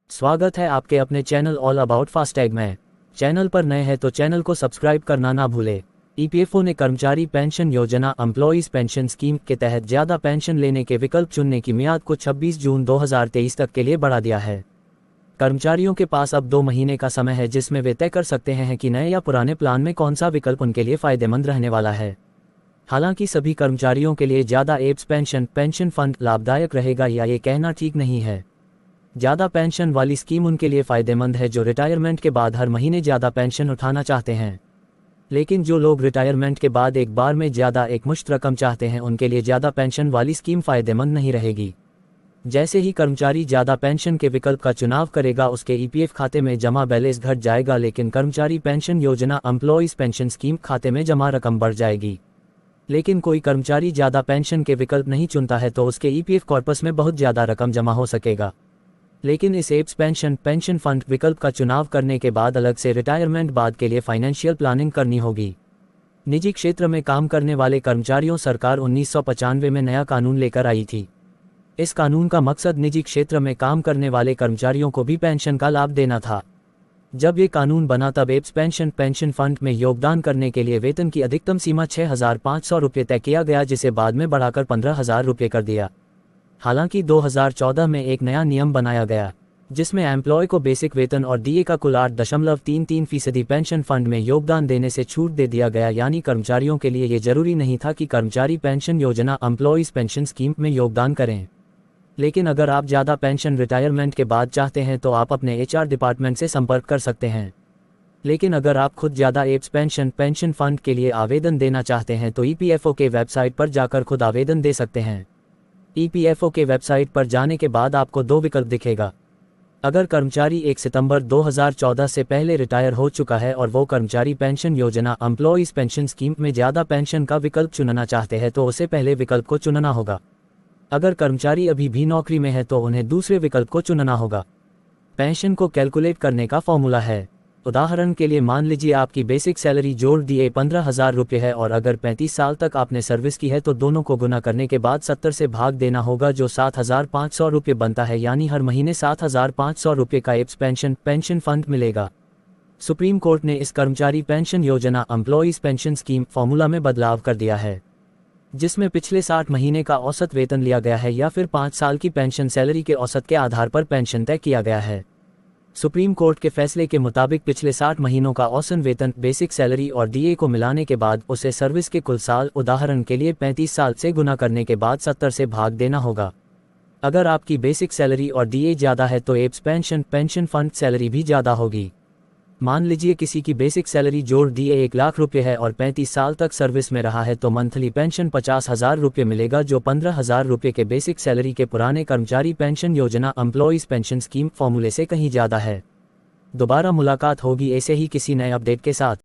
स्वागत है आपके अपने चैनल ऑल अबाउट फास्टैग में। चैनल पर नए हैं तो चैनल को सब्सक्राइब करना ना भूले। ईपीएफओ ने कर्मचारी पेंशन योजना एम्प्लॉइज पेंशन स्कीम के तहत ज़्यादा पेंशन लेने के विकल्प चुनने की मियाद को 26 जून 2023 तक के लिए बढ़ा दिया है। कर्मचारियों के पास अब 2 महीने का समय है जिसमें वे तय कर सकते हैं कि नए या पुराने प्लान में कौन सा विकल्प उनके लिए फ़ायदेमंद रहने वाला है। हालांकि सभी कर्मचारियों के लिए ज़्यादा एप्स पेंशन फंड लाभदायक रहेगा या ये कहना ठीक नहीं है। ज़्यादा पेंशन वाली स्कीम उनके लिए फ़ायदेमंद है जो रिटायरमेंट के बाद हर महीने ज़्यादा पेंशन उठाना चाहते हैं। लेकिन जो लोग रिटायरमेंट के बाद एक बार में ज़्यादा एकमुश्त रकम चाहते हैं उनके लिए ज़्यादा पेंशन वाली स्कीम फ़ायदेमंद नहीं रहेगी। जैसे ही कर्मचारी ज़्यादा पेंशन के विकल्प का चुनाव करेगा उसके ईपीएफ खाते में जमा बैलेंस घट जाएगा, लेकिन कर्मचारी पेंशन योजना एम्प्लॉइज पेंशन स्कीम खाते में जमा रकम बढ़ जाएगी। लेकिन कोई कर्मचारी ज़्यादा पेंशन के विकल्प नहीं चुनता है तो उसके ईपीएफ कॉर्पस में बहुत ज़्यादा रकम जमा हो सकेगा। लेकिन इस एप्स पेंशन फंड विकल्प का चुनाव करने के बाद अलग से रिटायरमेंट बाद के लिए फाइनेंशियल प्लानिंग करनी होगी। निजी क्षेत्र में काम करने वाले कर्मचारियों सरकार 1995 में नया कानून लेकर आई थी। इस कानून का मकसद निजी क्षेत्र में काम करने वाले कर्मचारियों को भी पेंशन का लाभ देना था। जब ये कानून बना तब एप्स पेंशन फंड में योगदान करने के लिए वेतन की अधिकतम सीमा 6,500 रुपये तय किया गया, जिसे बाद में बढ़ाकर 15,000 रुपये कर दिया। हालांकि 2014 में एक नया नियम बनाया गया जिसमें एम्प्लॉय को बेसिक वेतन और डीए का कुल 8.33% पेंशन फंड में योगदान देने से छूट दे दिया गया। यानी कर्मचारियों के लिए ये जरूरी नहीं था कि कर्मचारी पेंशन योजना एम्प्लॉइज पेंशन स्कीम में योगदान करें। लेकिन अगर आप ज़्यादा पेंशन रिटायरमेंट के बाद चाहते हैं तो आप अपने एचआर डिपार्टमेंट से संपर्क कर सकते हैं। लेकिन अगर आप खुद ज़्यादा एप्स पेंशन फंड के लिए आवेदन देना चाहते हैं तो ईपीएफओ के वेबसाइट पर जाकर खुद आवेदन दे सकते हैं। ईपीएफओ के वेबसाइट पर जाने के बाद आपको 2 विकल्प दिखेगा। अगर कर्मचारी 1 सितंबर 2014 से पहले रिटायर हो चुका है और वो कर्मचारी पेंशन योजना एम्प्लॉइज पेंशन स्कीम में ज़्यादा पेंशन का विकल्प चुनना चाहते हैं तो उसे पहले विकल्प को चुनना होगा। अगर कर्मचारी अभी भी नौकरी में है तो उन्हें दूसरे विकल्प को चुनना होगा। पेंशन को कैलकुलेट करने का फॉर्मूला है। उदाहरण के लिए मान लीजिए आपकी बेसिक सैलरी जोड़ दिए 15,000 रुपये है और अगर 35 साल तक आपने सर्विस की है तो दोनों को गुना करने के बाद 70 से भाग देना होगा जो 7,500 रुपये बनता है। यानी हर महीने 7,500 रुपये का एप्स पेंशन फंड मिलेगा। सुप्रीम कोर्ट ने इस कर्मचारी पेंशन योजना एम्प्लॉइज पेंशन स्कीम फॉर्मूला में बदलाव कर दिया है, जिसमें पिछले 60 महीने का औसत वेतन लिया गया है या फिर 5 साल की पेंशन सैलरी के औसत के आधार पर पेंशन तय किया गया है। सुप्रीम कोर्ट के फैसले के मुताबिक पिछले 60 महीनों का औसत वेतन बेसिक सैलरी और डीए को मिलाने के बाद उसे सर्विस के कुल साल, उदाहरण के लिए 35 साल से गुना करने के बाद 70 से भाग देना होगा। अगर आपकी बेसिक सैलरी और डीए ज़्यादा है तो एप्स पेंशन फंड सैलरी भी ज़्यादा होगी। मान लीजिए किसी की बेसिक सैलरी जोड़ डीए 1 लाख रुपये है और 35 साल तक सर्विस में रहा है तो मंथली पेंशन 50,000 रुपये मिलेगा जो 15,000 रुपये के बेसिक सैलरी के पुराने कर्मचारी पेंशन योजना एम्प्लॉइज पेंशन स्कीम फॉर्मूले से कहीं ज़्यादा है। दोबारा मुलाकात होगी ऐसे ही किसी नए अपडेट के साथ।